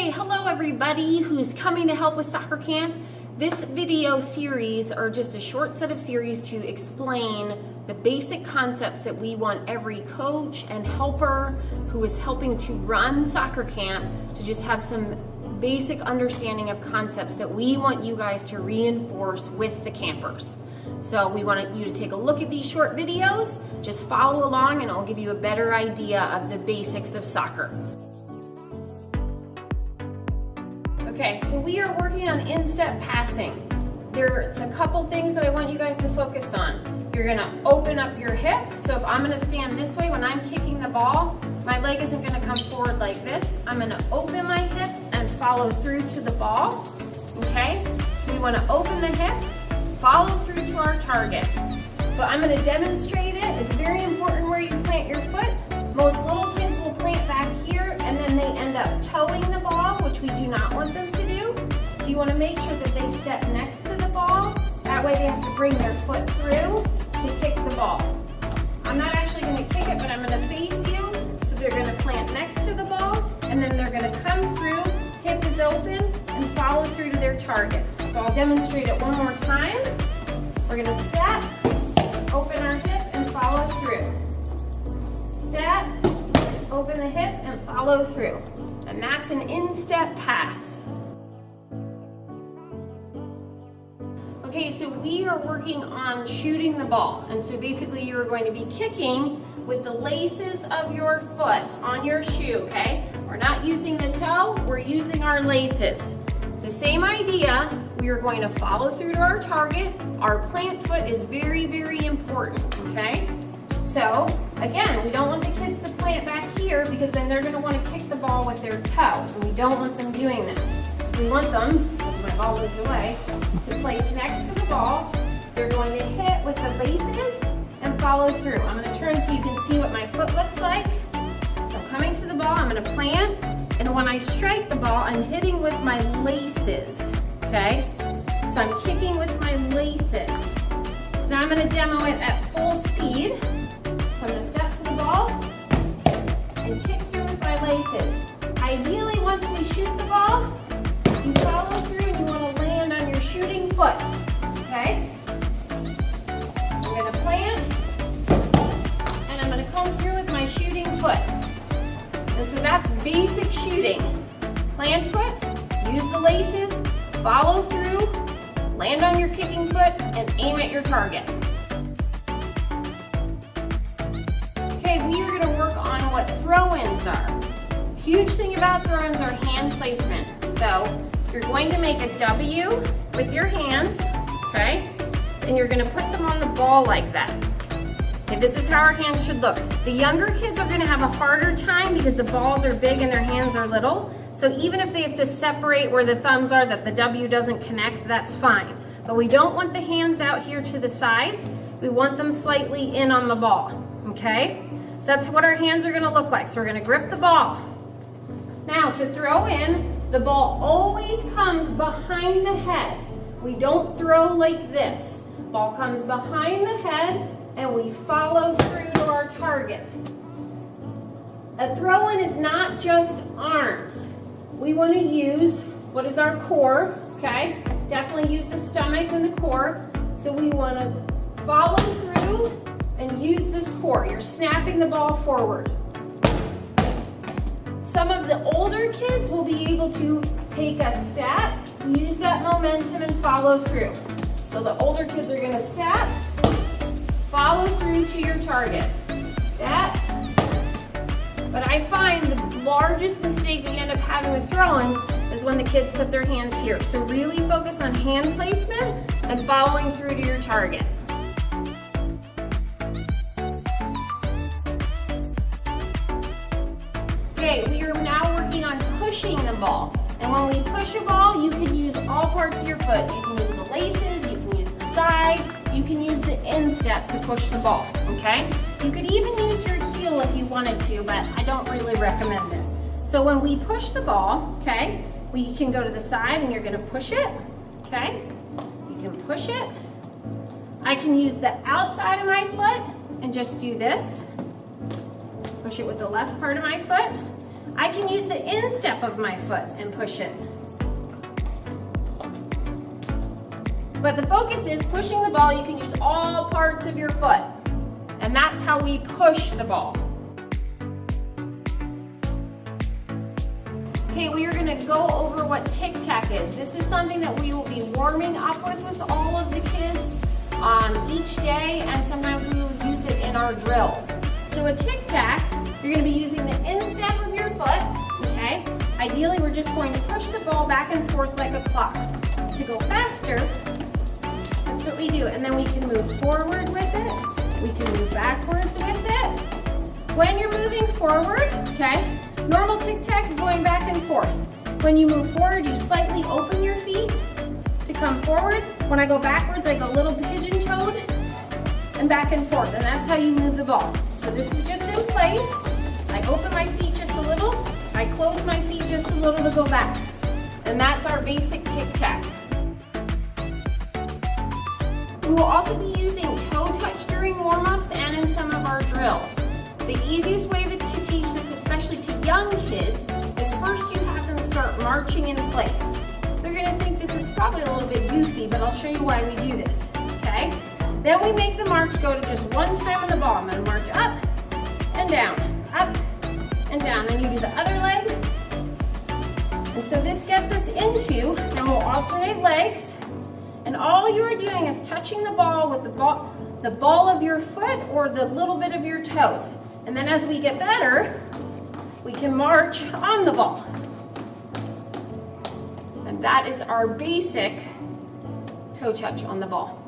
Okay, hello everybody who's coming to help with soccer camp. This video series, or just a short set of series to explain the basic concepts that we want every coach and helper who is helping to run soccer camp to just have some basic understanding of concepts that we want you guys to reinforce with the campers. So we want you to take a look at these short videos, just follow along and I'll give you a better idea of the basics of soccer. Okay, so we are working on in-step passing. There's a couple things that I want you guys to focus on. You're gonna open up your hip. So if I'm gonna stand this way when I'm kicking the ball, my leg isn't gonna come forward like this. I'm gonna open my hip and follow through to the ball, okay? So we wanna open the hip, follow through to our target. So I'm gonna demonstrate it. It's very important where you plant your foot. Most little kids will plant back here and then they end up toeing the ball, which we do not want them to do. So you wanna make sure that they step next to the ball. That way they have to bring their foot through to kick the ball. I'm not actually gonna kick it, but I'm gonna face you. So they're gonna plant next to the ball and then they're gonna come through, hip is open, and follow through to their target. So I'll demonstrate it one more time. We're gonna step, open our hip, and follow through. Step, open the hip, and follow through. And that's an in-step pass. Okay, so we are working on shooting the ball. And so basically you're going to be kicking with the laces of your foot on your shoe, okay? We're not using the toe, we're using our laces. The same idea, we are going to follow through to our target. Our plant foot is very, very important, okay? So, again, we don't want the kids to plant back here because then they're gonna wanna kick the ball with their toe, and we don't want them doing that. We want them, as my ball moves away, to place next to the ball. They're going to hit with the laces and follow through. I'm gonna turn so you can see what my foot looks like. So I'm coming to the ball, I'm gonna plant, and when I strike the ball, I'm hitting with my laces, okay? So I'm kicking with my laces. So now I'm gonna demo it at full speed. So I'm gonna step to the ball and kick through with my laces. Ideally, once we shoot the ball, you follow through and you wanna land on your shooting foot, okay? I'm gonna plant, and I'm gonna come through with my shooting foot. And so that's basic shooting. Plant foot, use the laces, follow through, land on your kicking foot, and aim at your target. Okay, we are gonna work on what throw-ins are. Huge thing about throw-ins are hand placement. So you're going to make a W with your hands, okay? And you're gonna put them on the ball like that. Okay, this is how our hands should look. The younger kids are gonna have a harder time because the balls are big and their hands are little. So even if they have to separate where the thumbs are, that the W doesn't connect, that's fine. But we don't want the hands out here to the sides. We want them slightly in on the ball, okay? So that's what our hands are gonna look like. So we're gonna grip the ball. Now to throw in, the ball always comes behind the head. We don't throw like this. Ball comes behind the head and we follow through to our target. A throw-in is not just arms. We want to use what is our core, okay? Definitely use the stomach and the core. So we want to follow through and use this core. You're snapping the ball forward. Some of the older kids will be able to take a step, use that momentum and follow through. So the older kids are gonna step, follow through to your target. Step. But I find the largest mistake we end up having with throw-ins is when the kids put their hands here. So really focus on hand placement and following through to your target. Okay, we are now working on pushing the ball. And when we push a ball, you can use all parts of your foot. You can use the laces, you can use the side, you can use the instep to push the ball, okay? You could even use your heel if you wanted to, but I don't really recommend it. So when we push the ball, okay, we can go to the side and you're gonna push it, okay? You can push it. I can use the outside of my foot and just do this. Push it with the left part of my foot. I can use the instep of my foot and push it. But the focus is pushing the ball. You can use all parts of your foot. And that's how we push the ball. Okay, we are gonna go over what tic-tac is. This is something that we will be warming up with all of the kids each day, and sometimes we will use it in our drills. So a tic-tac, you're gonna be using the instep of your foot, okay? Ideally, we're just going to push the ball back and forth like a clock. To go faster, that's what we do. And then we can move forward with it. We can move backwards with it. When you're moving forward, okay, normal tic-tac going back and forth. When you move forward, you slightly open your feet to come forward. When I go backwards, I go little pigeon-toed and back and forth, and that's how you move the ball. So this is just in place. I open my feet just a little. I close my feet just a little to go back. And that's our basic tic-tac. We will also be using toe touch during warm-ups and in some of our drills. The easiest way to teach this, especially to young kids, is first you have them start marching in place. They're gonna think this is probably a little bit goofy, but I'll show you why we do this, okay? Then we make the march go to just one time on the ball. I'm gonna march up and down, and you do the other leg. And so this gets us into, and we'll alternate legs, and all you are doing is touching the ball with the ball of your foot or the little bit of your toes. And then as we get better, we can march on the ball. And that is our basic toe touch on the ball.